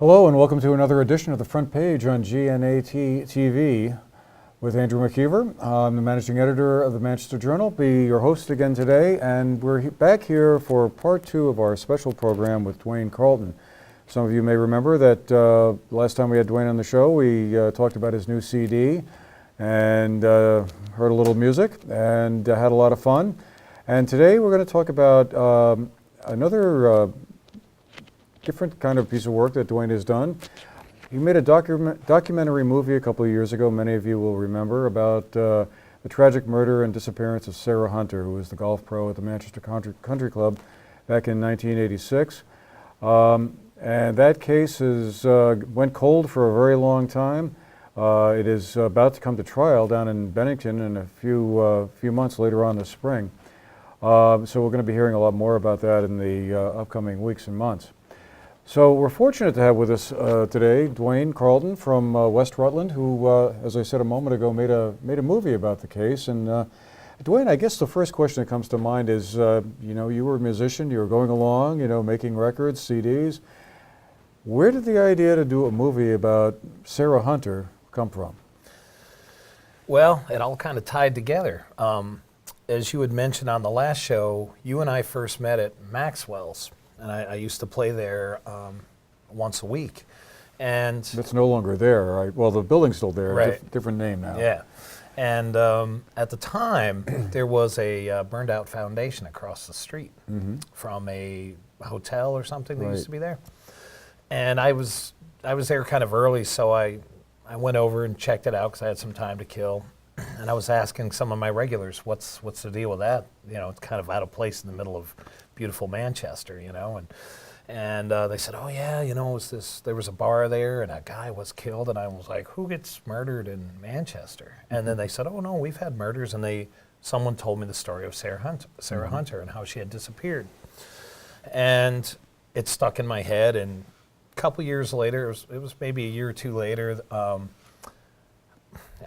Hello and welcome to another edition of the Front Page on GNAT-TV with Andrew McKeever. I'm the managing editor of the Manchester Journal. Be your host again today, and we're back here for part two of our special program with Duane Carleton. Some of you may remember that last time we had Duane on the show, we talked about his new CD and heard a little music and had a lot of fun. And today we're going to talk about another different kind of piece of work that Duane has done. He made a documentary movie a couple of years ago, many of you will remember, about the tragic murder and disappearance of Sarah Hunter, who was the golf pro at the Manchester Country Club back in 1986. And that case went cold for a very long time. It is about to come to trial down in Bennington in a few months later on this spring. So we're going to be hearing a lot more about that in the upcoming weeks and months. So we're fortunate to have with us today Duane Carleton from West Rutland, who, as I said a moment ago, made a movie about the case. And Duane, I guess the first question that comes to mind is, you were a musician, you were going along, making records, CDs. Where did the idea to do a movie about Sarah Hunter come from? Well, it all kind of tied together. As you had mentioned on the last show, you and I first met at Maxwell's. And I used to play there once a week. And it's no longer there, right? Well, the building's still there, right. Different name now. Yeah. And at the time, there was a burned out foundation across the street from a hotel or something that used to be there. And I was there kind of early, so I went over and checked it out because I had some time to kill. And I was asking some of my regulars, what's the deal with that? It's kind of out of place in the middle of beautiful Manchester, and they said, oh yeah, there was a bar there and a guy was killed, and I was like, who gets murdered in Manchester? And then they said, oh no, we've had murders, and someone told me the story of Sarah Hunter and how she had disappeared. And it stuck in my head, and a couple years later, it was maybe a year or two later,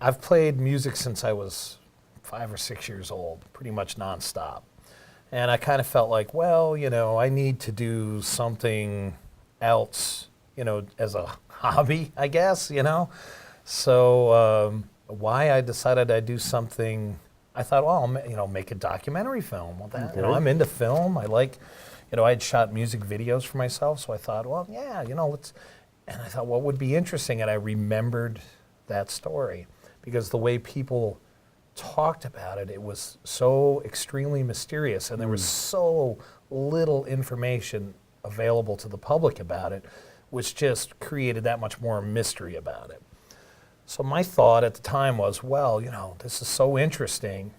I've played music since I was 5 or 6 years old, pretty much nonstop. And I kind of felt like, well, I need to do something else, as a hobby, I guess, So why I decided I'd do something, I thought, well, I'll make a documentary film. Well, that, I'm into film. I like, I had shot music videos for myself, so I thought, well, yeah, let's, and I thought, what would be interesting? And I remembered that story because the way people talked about it, it was so extremely mysterious, and there was so little information available to the public about it, which just created that much more mystery about it. So my thought at the time was, well, this is so interesting,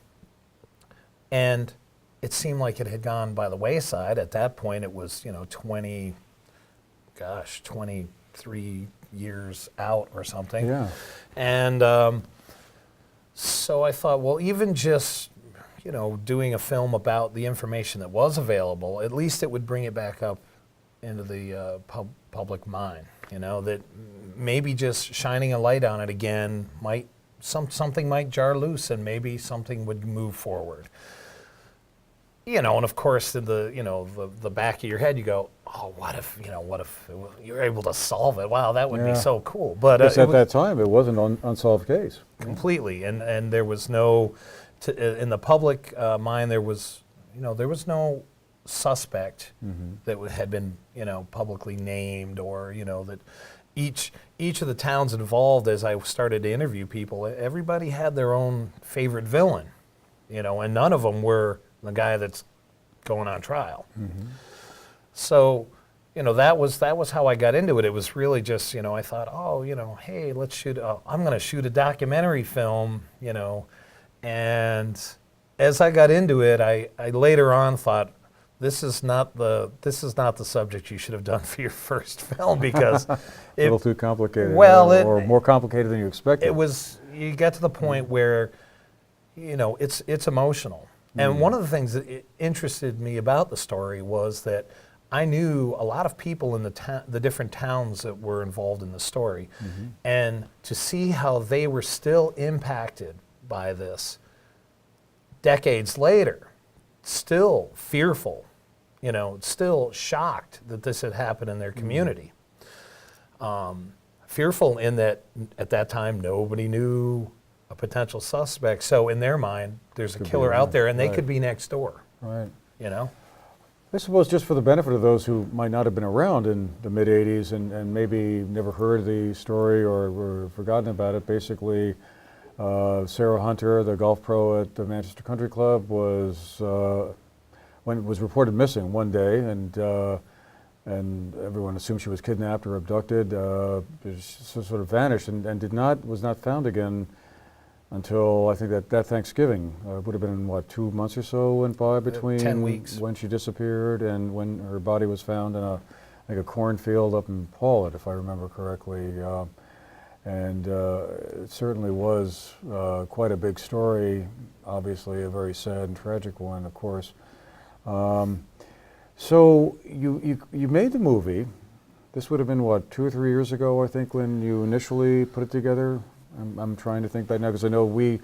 and it seemed like it had gone by the wayside. At that point, it was, 23 years out or something. Yeah. And so I thought, well, even just, doing a film about the information that was available, at least it would bring it back up into the public mind, that maybe just shining a light on it again something might jar loose, and maybe something would move forward. And of course, in the back of your head, you go, oh, what if you're able to solve it? Wow, that would be so cool. But at that time, it wasn't an unsolved case. Completely, and there was no, in the public mind, there was no suspect that had been, publicly named, or, that each of the towns involved, as I started to interview people, everybody had their own favorite villain, and none of them were the guy that's going on trial. So, that was how I got into it. It was really just, I thought, oh, hey, let's shoot. I'm going to shoot a documentary film, and as I got into it, I later on thought, this is not the subject you should have done for your first film, because a little too complicated. Well, or more complicated than you expected. It was. You get to the point where, it's emotional. And one of the things that interested me about the story was that I knew a lot of people in the different towns that were involved in the story, and to see how they were still impacted by this decades later, still fearful, still shocked that this had happened in their community. fearful in that at that time nobody knew a potential suspect. So in their mind, there's a killer out there, and they could be next door. Right. You know. I suppose just for the benefit of those who might not have been around in the mid-'80s and maybe never heard the story or were forgotten about it, basically Sarah Hunter, the golf pro at the Manchester Country Club, was reported missing one day, and everyone assumed she was kidnapped or abducted. She sort of vanished and was not found again until I think that Thanksgiving. It would have been, what, 2 months or so went by between 10 weeks. when she disappeared and when her body was found in a cornfield up in Paulet, if I remember correctly. It certainly was quite a big story, obviously a very sad and tragic one, of course. So you made the movie. This would have been, what, 2 or 3 years ago, I think, when you initially put it together? I'm trying to think back now because I know we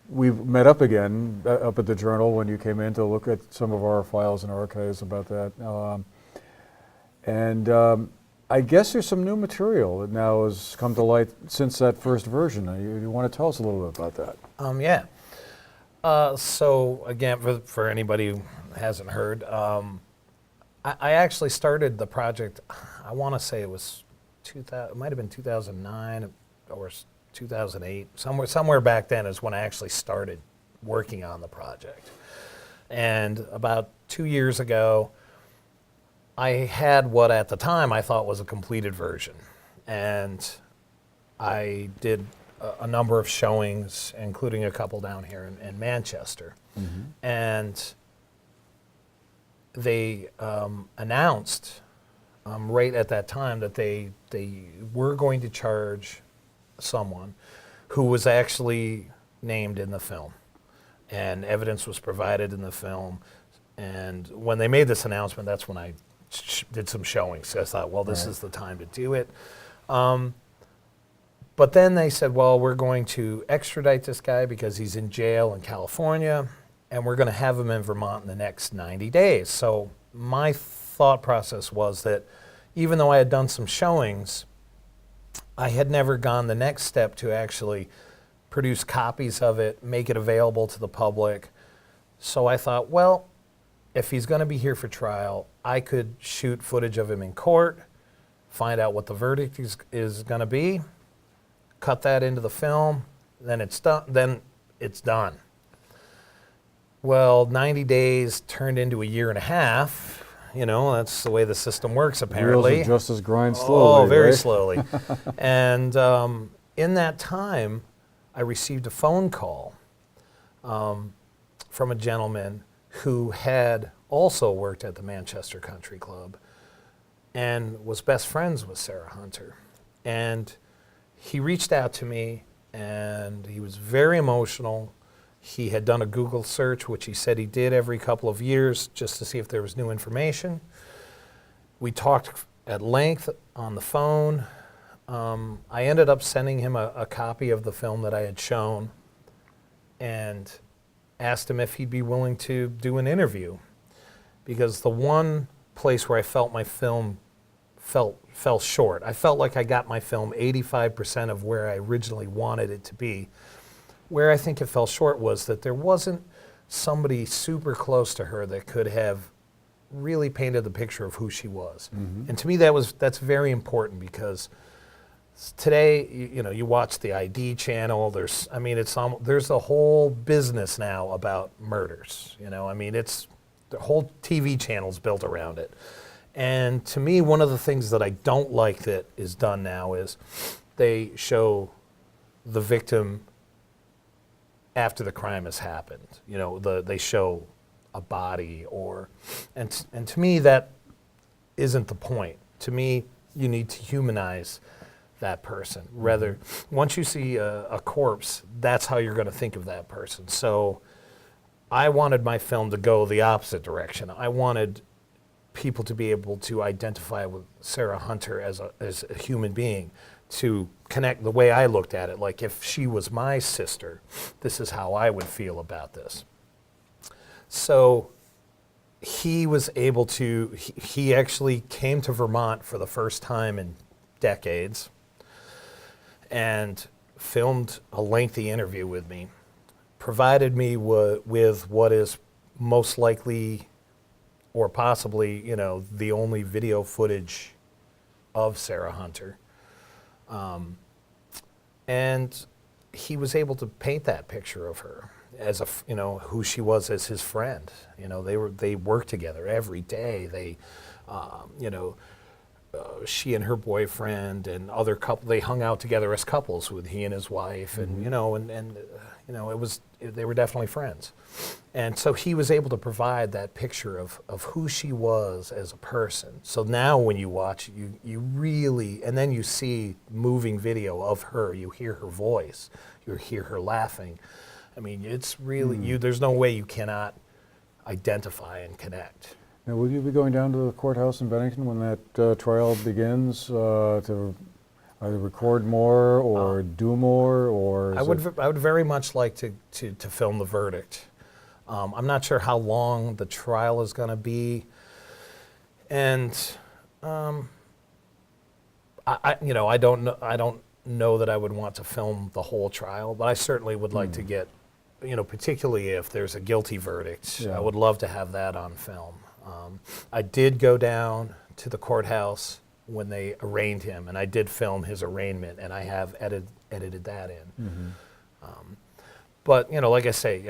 met up again up at the Journal when you came in to look at some of our files and archives about that. I guess there's some new material that now has come to light since that first version. You want to tell us a little bit about that? Yeah. So again, for anybody who hasn't heard, I actually started the project, I want to say it was it might have been 2009 or 2008, somewhere back then is when I actually started working on the project. And about 2 years ago, I had what at the time I thought was a completed version. And I did a number of showings, including a couple down here in Manchester. Mm-hmm. And they announced right at that time that they were going to charge someone who was actually named in the film, and evidence was provided in the film. And when they made this announcement, that's when I did some showings. So I thought, well, this is the time to do it. But then they said, well, we're going to extradite this guy because he's in jail in California, and we're going to have him in Vermont in the next 90 days. So my thought process was that even though I had done some showings, I had never gone the next step to actually produce copies of it, make it available to the public. So I thought, well, if he's going to be here for trial, I could shoot footage of him in court, find out what the verdict is going to be, cut that into the film, then it's done. Well, 90 days turned into a year and a half. You know, that's the way the system works, apparently. Wheels of justice grind slowly. Oh, very right? slowly. And in that time, I received a phone call from a gentleman who had also worked at the Manchester Country Club and was best friends with Sarah Hunter. And he reached out to me, and he was very emotional. He had done a Google search, which he said he did every couple of years just to see if there was new information. We talked at length on the phone. I ended up sending him a copy of the film that I had shown and asked him if he'd be willing to do an interview, because the one place where I felt my film fell short, I felt like I got my film 85% of where I originally wanted it to be. Where I think it fell short was that there wasn't somebody super close to her that could have really painted the picture of who she was. Mm-hmm. And to me, that's very important, because today, you watch the ID channel. There's a whole business now about murders. It's the whole TV channel's built around it. And to me, one of the things that I don't like that is done now is they show the victim after the crime has happened. They show a body and to me that isn't the point. To me, you need to humanize that person. Rather, once you see a corpse, that's how you're going to think of that person. So I wanted my film to go the opposite direction. I wanted people to be able to identify with Sarah Hunter as a human being, to connect the way I looked at it. Like, if she was my sister, this is how I would feel about this. So he was able to, he actually came to Vermont for the first time in decades and filmed a lengthy interview with me, provided me with what is most likely or possibly, the only video footage of Sarah Hunter. And he was able to paint that picture of her as who she was as his friend. They worked together every day. They, she and her boyfriend and other couple, they hung out together as couples with he and his wife, and they were definitely friends. And so he was able to provide that picture of who she was as a person. So now when you watch, you really, and then you see moving video of her, you hear her voice, you hear her laughing. I mean, it's really, there's no way you cannot identify and connect. Now, will you be going down to the courthouse in Bennington when that trial begins to either record more or do more, or? I would very much like to film the verdict. I'm not sure how long the trial is going to be, and I don't know that I would want to film the whole trial, but I certainly would like to get, particularly if there's a guilty verdict, I would love to have that on film. I did go down to the courthouse when they arraigned him, and I did film his arraignment, and I have edited that in. But, like I say,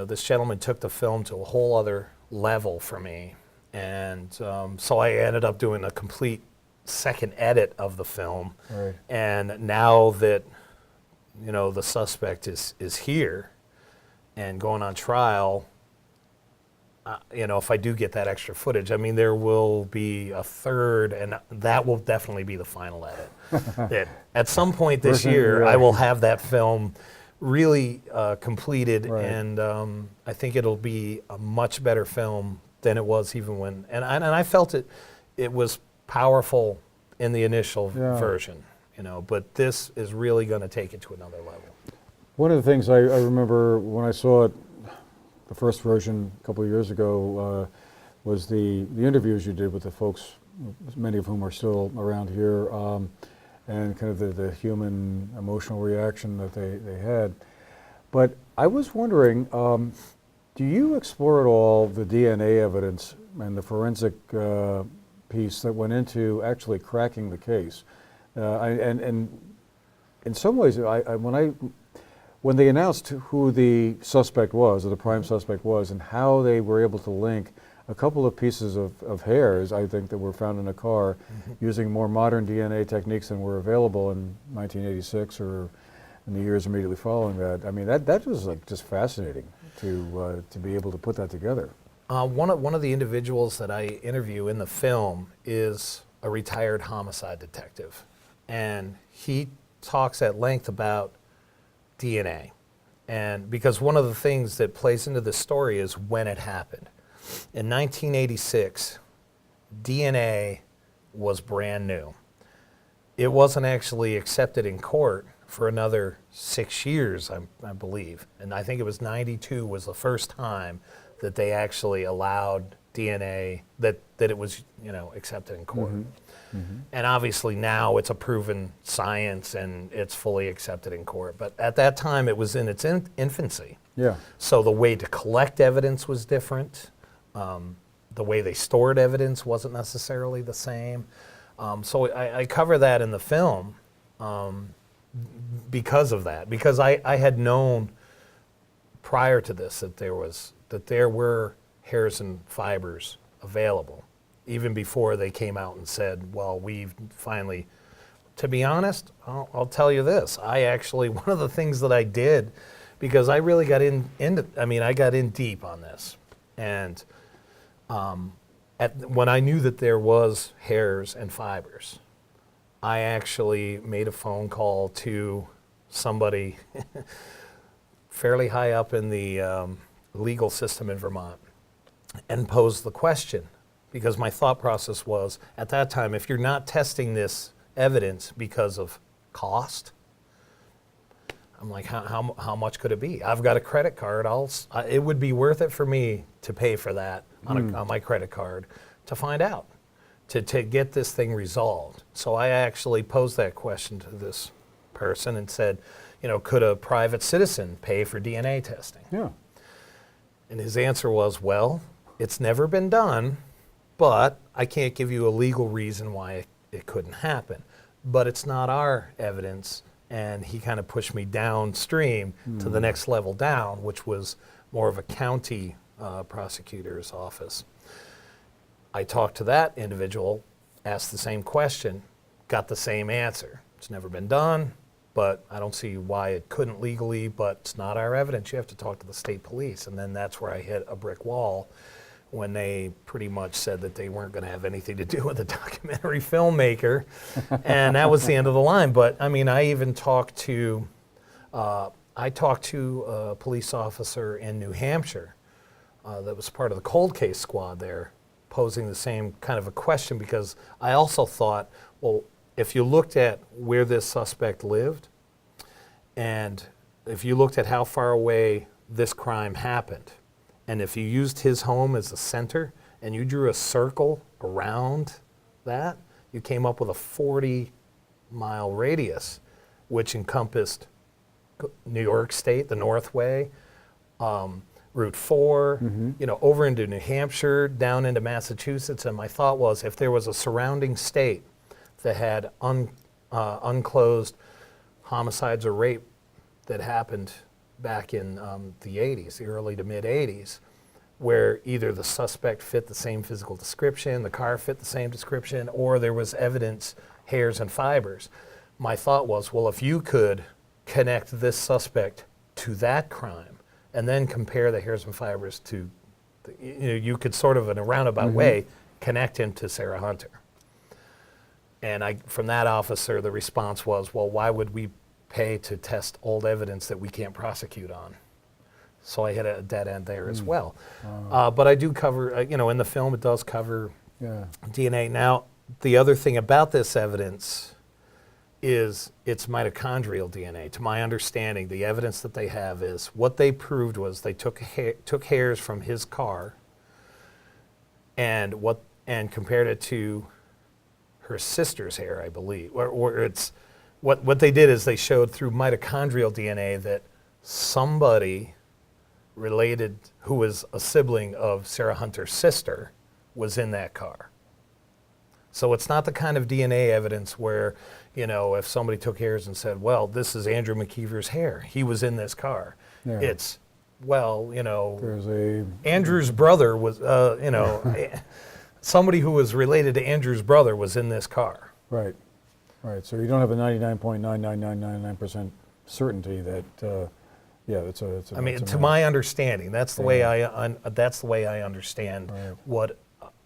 this gentleman took the film to a whole other level for me, and so I ended up doing a complete second edit of the film. Right. And now that, the suspect is here and going on trial, if I do get that extra footage, I mean, there will be a third, and that will definitely be the final edit. At some point this year, I will have that film really completed, and I think it'll be a much better film than it was even when, and I felt it was powerful in the initial version, but this is really going to take it to another level. One of the things I remember when I saw it, the first version a couple of years ago, was the interviews you did with the folks, many of whom are still around here, and kind of the human emotional reaction that they had. But I was wondering, do you explore at all the DNA evidence and the forensic piece that went into actually cracking the case? And in some ways, when they announced who the suspect was, or the prime suspect was, and how they were able to link a couple of pieces of hairs, I think, that were found in a car using more modern DNA techniques than were available in 1986 or in the years immediately following that. I mean, that was like just fascinating to be able to put that together. One of the individuals that I interview in the film is a retired homicide detective, and he talks at length about DNA. And because one of the things that plays into this story is when it happened. In 1986, DNA was brand new. It wasn't actually accepted in court for another 6 years, I believe. And I think it was 92 was the first time that they actually allowed DNA, that it was accepted in court. And obviously now it's a proven science and it's fully accepted in court. But at that time it was in its infancy. Yeah. So the way to collect evidence was different. The way they stored evidence wasn't necessarily the same. So I cover that in the film because of that. Because I had known prior to this that there were hairs and fibers available, even before they came out and said, well, we've finally, to be honest, I'll tell you this. One of the things that I did, because I really got I got in deep on this. And when I knew that there was hairs and fibers, I actually made a phone call to somebody fairly high up in the legal system in Vermont and posed the question, because my thought process was, at that time, if you're not testing this evidence because of cost, I'm like, how much could it be? I've got a credit card. It would be worth it for me to pay for that on my credit card to find out. to get this thing resolved. So I actually posed that question to this person and said, you know, could a private citizen pay for DNA testing? Yeah. And his answer was, well, it's never been done, but I can't give you a legal reason why it couldn't happen. But it's not our evidence. And he kind of pushed me downstream to the next level down, which was more of a county prosecutor's office. I talked to that individual, asked the same question, got the same answer. It's never been done, but I don't see why it couldn't legally, but it's not our evidence. You have to talk to the state police. And then that's where I hit a brick wall when they pretty much said that they weren't going to have anything to do with the documentary filmmaker. And that was the end of the line. But I mean, I even talked to, a police officer in New Hampshire that was part of the cold case squad there, posing the same kind of a question, because I also thought, well, if you looked at where this suspect lived, and if you looked at how far away this crime happened, and if you used his home as a center, and you drew a circle around that, you came up with a 40-mile radius, which encompassed New York State, the Northway, Route 4, you know, over into New Hampshire, down into Massachusetts. And my thought was, if there was a surrounding state that had unclosed homicides or rape that happened back in the 80s, the early to mid 80s, where either the suspect fit the same physical description, the car fit the same description, or there was evidence, hairs and fibers. My thought was, well, if you could connect this suspect to that crime and then compare the hairs and fibers to, you know, you could sort of in a roundabout way connect him to Sarah Hunter. And from that officer, the response was, well, why would we pay to test old evidence that we can't prosecute on? So I hit a dead end there as well. But I do cover, you know, in the film it does cover DNA. Now, the other thing about this evidence is it's mitochondrial DNA. To my understanding, the evidence that they have is what they proved was they took hairs from his car and compared it to her sister's hair, I believe. Or it's what they did is they showed through mitochondrial DNA that somebody related who was a sibling of Sarah Hunter's sister was in that car. So it's not the kind of DNA evidence where, you know, if somebody took hairs and said, well, this is Andrew McKeever's hair, he was in this car. Yeah. It's, well, you know, Andrew's brother was, you know, somebody who was related to Andrew's brother was in this car. Right, right. So you don't have a 99.99999% certainty that, yeah, it's a. I mean, to my understanding, that's the way that's the way I understand what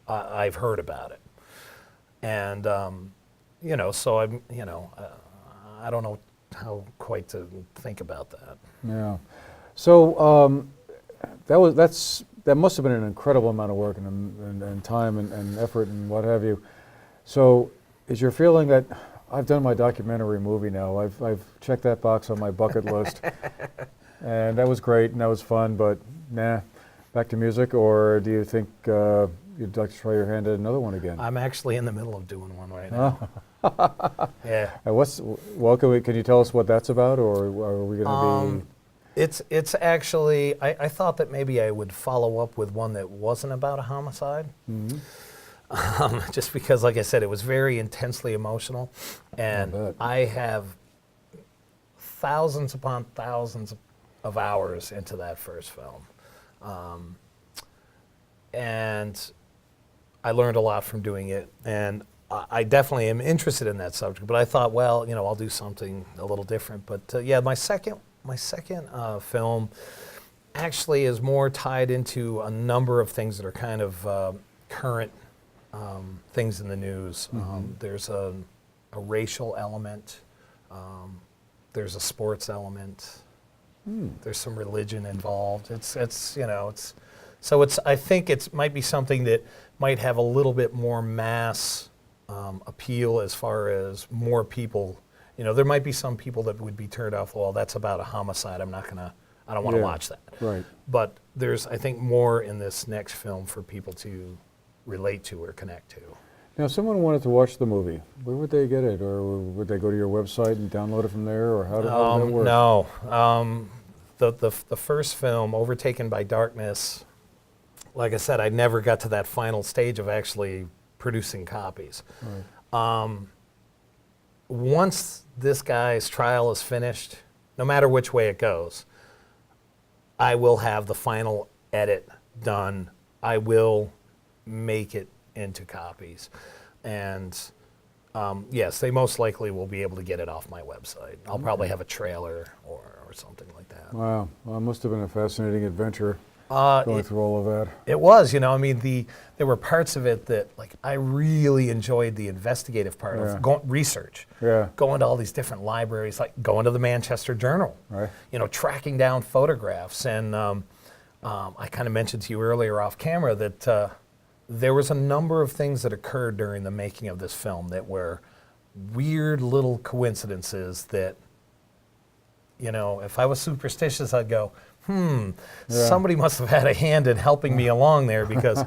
I've heard about it. And you know, so I'm, you know, I don't know how quite to think about that. Yeah. So that must have been an incredible amount of work and time and effort and what have you. So is your feeling that I've done my documentary movie now, I've checked that box on my bucket list, and that was great and that was fun, but nah, back to music? Or do you think you'd like to try your hand at another one again? I'm actually in the middle of doing one right now. Yeah. And can you tell us what that's about, or are we going to be? It's actually, I thought that maybe I would follow up with one that wasn't about a homicide. Just because, like I said, it was very intensely emotional, and I have thousands upon thousands of hours into that first film. And I learned a lot from doing it, and I definitely am interested in that subject, but I thought, well, you know, I'll do something a little different. But yeah, my second film actually is more tied into a number of things that are kind of current things in the news. There's a racial element, there's a sports element, there's some religion involved. It's you know, I think it might be something that might have a little bit more mass appeal as far as more people. You know, there might be some people that would be turned off. Well, that's about a homicide. I don't want to watch that. Right. But there's, I think, more in this next film for people to relate to or connect to. Now, if someone wanted to watch the movie, where would they get it? Or would they go to your website and download it from there? Or how did that work? No. The first film, Overtaken by Darkness, like I said, I never got to that final stage of actually producing copies. Right. Once this guy's trial is finished, no matter which way it goes, I will have the final edit done. I will make it into copies. And yes, they most likely will be able to get it off my website. I'll probably have a trailer or something like that. Wow. Well, it must have been a fascinating adventure going through all of that. It was, I mean, there were parts of it that, like, I really enjoyed the investigative part of research. Yeah. Going to all these different libraries, like going to the Manchester Journal. Right. Tracking down photographs. And I kind of mentioned to you earlier off camera that there was a number of things that occurred during the making of this film that were weird little coincidences that, if I was superstitious, I'd go, somebody must have had a hand in helping me along there, because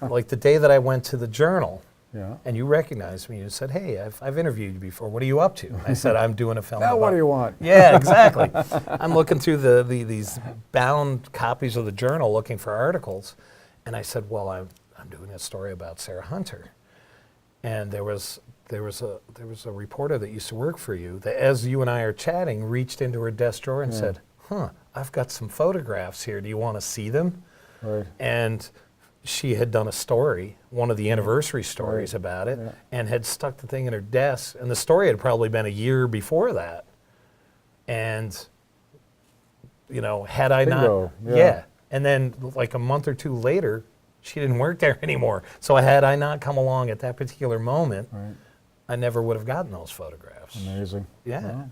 like the day that I went to the Journal, and you recognized me, you said, hey, I've interviewed you before. What are you up to? I said, I'm doing a film. Now what do you want? Yeah, exactly. I'm looking through these bound copies of the Journal looking for articles, and I said, well, I'm doing a story about Sarah Hunter, and there was a reporter that used to work for you that, as you and I are chatting, reached into her desk drawer and said, I've got some photographs here. Do you want to see them? Right. And she had done a story, one of the anniversary stories about it, and had stuck the thing in her desk. And the story had probably been a year before that. And, had I Bingo. not, and then like a month or two later, she didn't work there anymore. So had I not come along at that particular moment, I never would have gotten those photographs. Amazing. Yeah. Wow.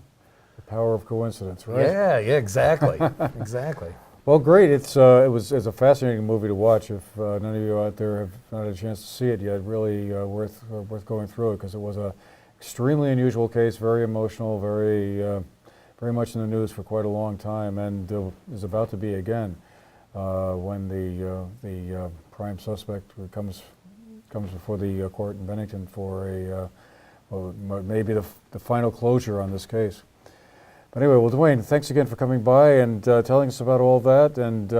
The power of coincidence, right? Yeah, exactly. Exactly. Well, great. It's a fascinating movie to watch. If none of you out there have not had a chance to see it yet, really worth going through it, because it was a extremely unusual case, very emotional, very much in the news for quite a long time, and is about to be again when the prime suspect comes before the court in Bennington for maybe the final closure on this case. But anyway, well, Duane, thanks again for coming by and telling us about all that. And,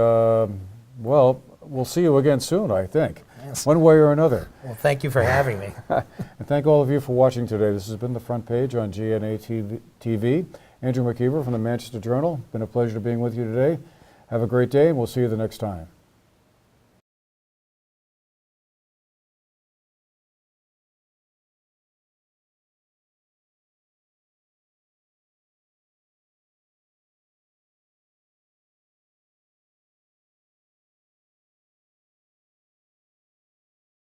well, we'll see you again soon, I think, one way or another. Well, thank you for having me. And thank all of you for watching today. This has been The Front Page on GNAT-TV. Andrew McKeever from the Manchester Journal. Been a pleasure being with you today. Have a great day, and we'll see you the next time.